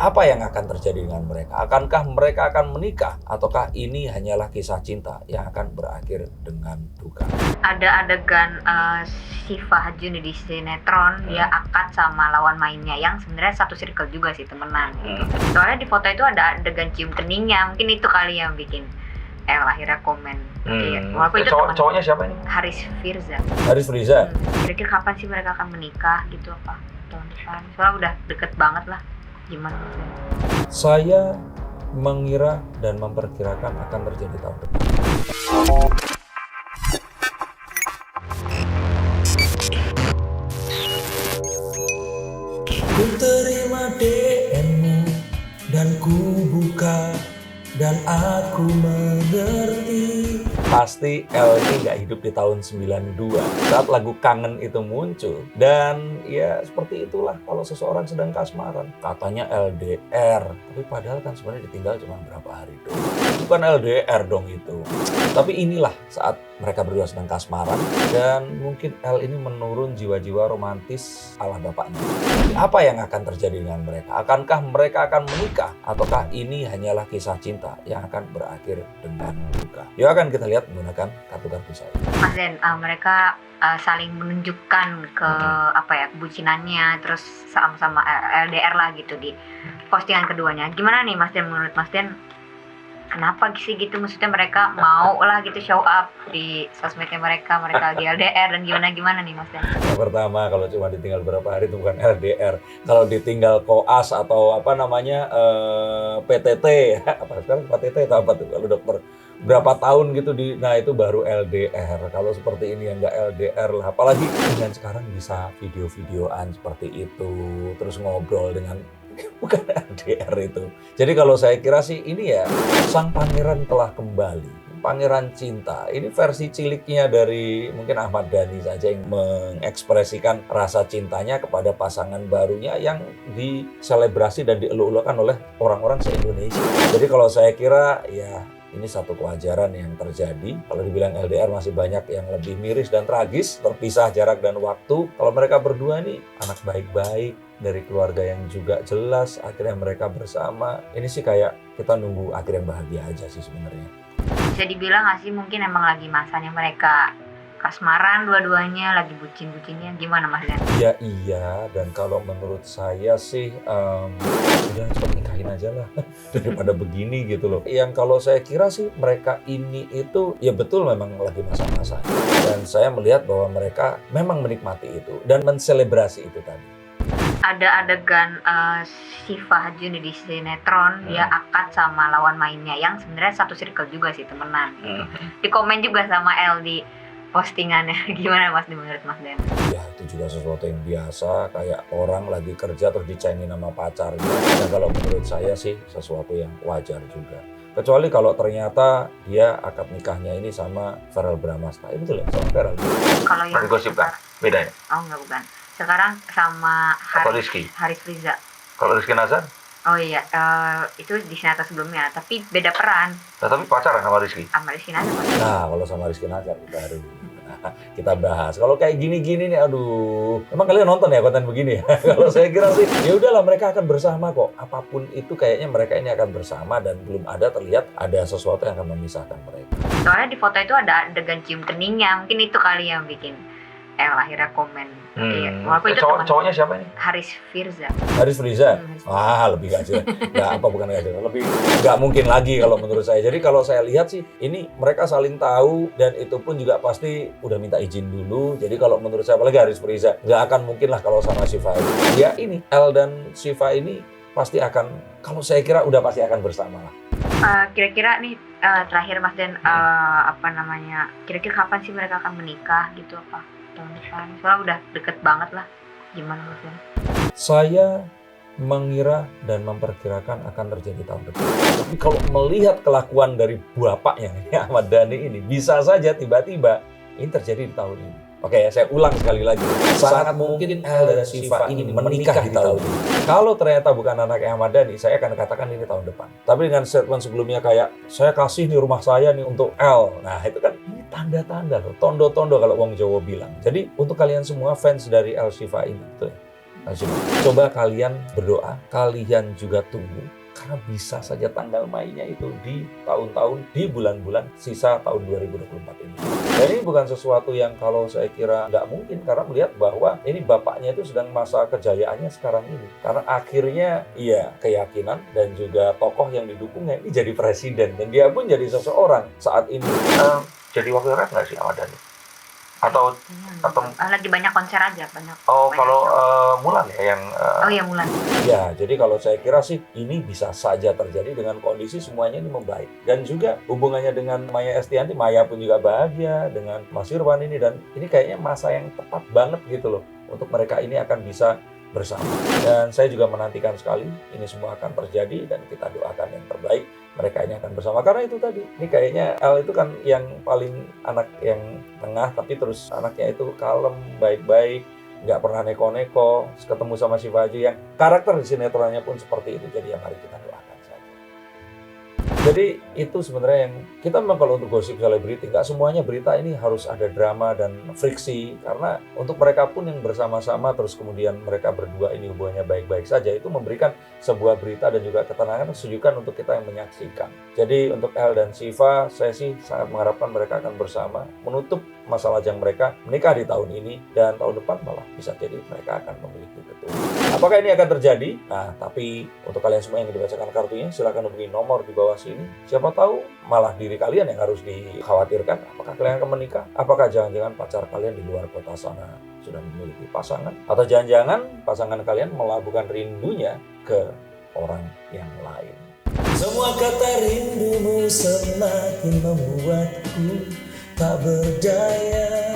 Apa yang akan terjadi dengan mereka? Akankah mereka akan menikah? Ataukah ini hanyalah kisah cinta yang akan berakhir dengan duka? Ada adegan Syifa Juni di sinetron, dia akad sama lawan mainnya yang sebenarnya satu circle juga sih, temenan. Soalnya di foto itu ada adegan cium keningnya, mungkin itu kali yang bikin akhirnya komen. Walaupun itu Cowoknya siapa ini? Haris Firza. Haris Firza. Kira-kira kapan sih mereka akan menikah gitu, apa tahun depan? Soalnya udah deket banget lah. Gimana sih? Saya mengira dan memperkirakan akan terjadi tahun depan. Ku terima DM-mu dan ku buka dan aku mengerti. Pasti El ini nggak hidup di tahun 92 saat lagu Kangen itu muncul. Dan ya seperti itulah kalau seseorang sedang kasmaran. Katanya LDR, tapi padahal kan sebenarnya ditinggal cuma berapa hari doang. Bukan LDR dong itu. Tapi inilah saat mereka berdua sedang kasmaran dan mungkin El ini menurun jiwa-jiwa romantis ala bapaknya. Apa yang akan terjadi dengan mereka? Akankah mereka akan menikah? Ataukah ini hanyalah kisah cinta yang akan berakhir dengan duka? Yuk akan kita lihat menggunakan kartu-kartu saya. Mas Den, mereka saling menunjukkan ke kebucinannya, terus sama-sama LDR lah gitu di postingan keduanya. Gimana nih Mas Den, menurut Mas Den? Kenapa sih gitu? Maksudnya mereka mau lah gitu show up di sosmednya mereka lagi LDR dan gimana nih Mas Den? Yang pertama, kalau cuma ditinggal berapa hari itu bukan LDR. Kalau ditinggal koas atau PTT, apa sekarang PTT atau apa tuh kalau dokter berapa tahun gitu nah itu baru LDR. Kalau seperti ini ya nggak LDR lah. Apalagi dengan sekarang bisa video-videoan seperti itu, terus ngobrol dengan bukan LDR itu. Jadi kalau saya kira sih ini ya sang pangeran telah kembali. Pangeran cinta. Ini versi ciliknya dari mungkin Ahmad Dhani saja yang mengekspresikan rasa cintanya kepada pasangan barunya yang diselebrasi dan dieluk-elukan oleh orang-orang se-Indonesia. Jadi kalau saya kira ya ini satu kewajaran yang terjadi. Kalau dibilang LDR masih banyak yang lebih miris dan tragis, terpisah jarak dan waktu. Kalau mereka berdua nih anak baik-baik, dari keluarga yang juga jelas, akhirnya mereka bersama. Ini sih kayak kita nunggu akhir yang bahagia aja sih sebenarnya. Bisa dibilang nggak sih mungkin emang lagi masanya mereka kasmaran dua-duanya, lagi bucin-bucinnya, gimana Mas Den? Ya iya, dan kalau menurut saya sih udah cepat nikahin aja lah daripada begini gitu loh. Yang kalau saya kira sih mereka ini itu ya betul memang lagi masa-masa. Dan saya melihat bahwa mereka memang menikmati itu dan menselebrasi itu tadi. Ada adegan Syifa Juni di sinetron, dia akad sama lawan mainnya yang sebenarnya satu circle juga sih, temenan. Di komen juga sama El di postingannya. Gimana Mas menurut Mas Den? Ya itu juga sesuatu yang biasa, kayak orang lagi kerja terus dicengin sama pacarnya. Dan kalau menurut saya sih sesuatu yang wajar juga. Kecuali kalau ternyata dia akad nikahnya ini sama Verrell Bramasta. Itu betul ya, sama Verrell. Kalau yang Gosipkan, beda ya? Oh enggak, bukan. Sekarang sama Haris Firza. Kalau Rizky Nazar? Oh iya, itu di sinetron sebelumnya, tapi beda peran. Nah, tapi pacaran sama Rizky? Sama Rizky Nazar. Nah, kalau sama Rizky Nazar baru kita bahas. Kalau kayak gini-gini nih, aduh. Emang kalian nonton ya konten begini ya? Kalau saya kira sih, ya udahlah mereka akan bersama kok. Apapun itu kayaknya mereka ini akan bersama dan belum ada terlihat ada sesuatu yang akan memisahkan mereka. Soalnya di foto itu ada adegan cium keningnya, mungkin itu kali yang bikin akhirnya komen. Walaupun itu Cowoknya siapa ini? Haris Firza. Haris Firza? Lebih gak jelas. Bukan gak jelas. Lebih gak mungkin lagi kalau menurut saya. Jadi kalau saya lihat sih, ini mereka saling tahu dan itu pun juga pasti udah minta izin dulu. Jadi kalau menurut saya, apalagi Haris Firza, gak akan mungkin lah kalau sama Syifa ini. Ya ini, El dan Syifa ini pasti akan, kalau saya kira udah pasti akan bersama lah. Kira-kira nih terakhir Mas Den, kira-kira kapan sih mereka akan menikah gitu, apa tahun depan? Soalnya udah deket banget lah. Gimana Mas Den? Saya mengira dan memperkirakan akan terjadi tahun depan. Tapi kalau melihat kelakuan dari bapaknya Ahmad Dhani ini, bisa saja tiba-tiba ini terjadi di tahun ini. Oke ya, saya ulang sekali lagi. Sangat mungkin El dan Syifa ini menikah di tahun ini. Kalau ternyata bukan anaknya Ahmad Dhani, saya akan katakan ini tahun depan. Tapi dengan statement sebelumnya kayak, saya kasih nih rumah saya nih untuk El. Nah itu kan ini tanda-tanda loh, tondo-tondo kalau wong Jawa bilang. Jadi untuk kalian semua fans dari El Syifa ini, betul ya? Coba kalian berdoa, kalian juga tunggu, karena bisa saja tanggal mainnya itu di tahun-tahun, di bulan-bulan sisa tahun 2024 ini. Dan ini bukan sesuatu yang kalau saya kira nggak mungkin, karena melihat bahwa ini bapaknya itu sedang masa kejayaannya sekarang ini. Karena akhirnya iya keyakinan dan juga tokoh yang didukungnya ini jadi presiden, dan dia pun jadi seseorang saat ini. Jadi wakil rap nggak sih Ahmad Dhani? Atau lagi banyak konser aja, banyak. Kalau Mulan ya yang oh iya Mulan. ya, jadi kalau saya kira sih ini bisa saja terjadi dengan kondisi semuanya ini membaik, dan juga hubungannya dengan Maya Estianty, Maya pun juga bahagia dengan Mas Irwan ini, dan ini kayaknya masa yang tepat banget gitu loh untuk mereka ini akan bisa bersama. Dan saya juga menantikan sekali ini semua akan terjadi, dan kita doakan yang terbaik, mereka ini akan bersama. Karena itu tadi, ini kayaknya El itu kan yang paling anak yang tengah, tapi terus anaknya itu kalem, baik-baik, nggak pernah neko-neko, ketemu sama Shivaji yang karakter di sinetronnya pun seperti itu. Jadi ya mari kita doakan saja. Jadi itu sebenarnya yang kita memang kalau untuk gosip selebriti, nggak semuanya berita ini harus ada drama dan friksi, karena untuk mereka pun yang bersama-sama terus kemudian mereka berdua ini hubungannya baik-baik saja, itu memberikan sebuah berita dan juga ketenangan, kesejukan untuk kita yang menyaksikan. Jadi untuk El dan Shiva, saya sih sangat mengharapkan mereka akan bersama menutup masa lajang mereka, menikah di tahun ini, dan tahun depan malah bisa jadi mereka akan memiliki keturunan. Apakah ini akan terjadi? Nah, tapi untuk kalian semua yang dibacakan kartunya, silakan hubungi nomor di bawah sini. Siapa tahu malah diri kalian yang harus dikhawatirkan. Apakah kalian akan menikah? Apakah jangan-jangan pacar kalian di luar kota sana sudah memiliki pasangan? Atau jangan-jangan pasangan kalian melabuhkan rindunya ke orang yang lain? Semua kata rindumu semakin membuatku tak berdaya.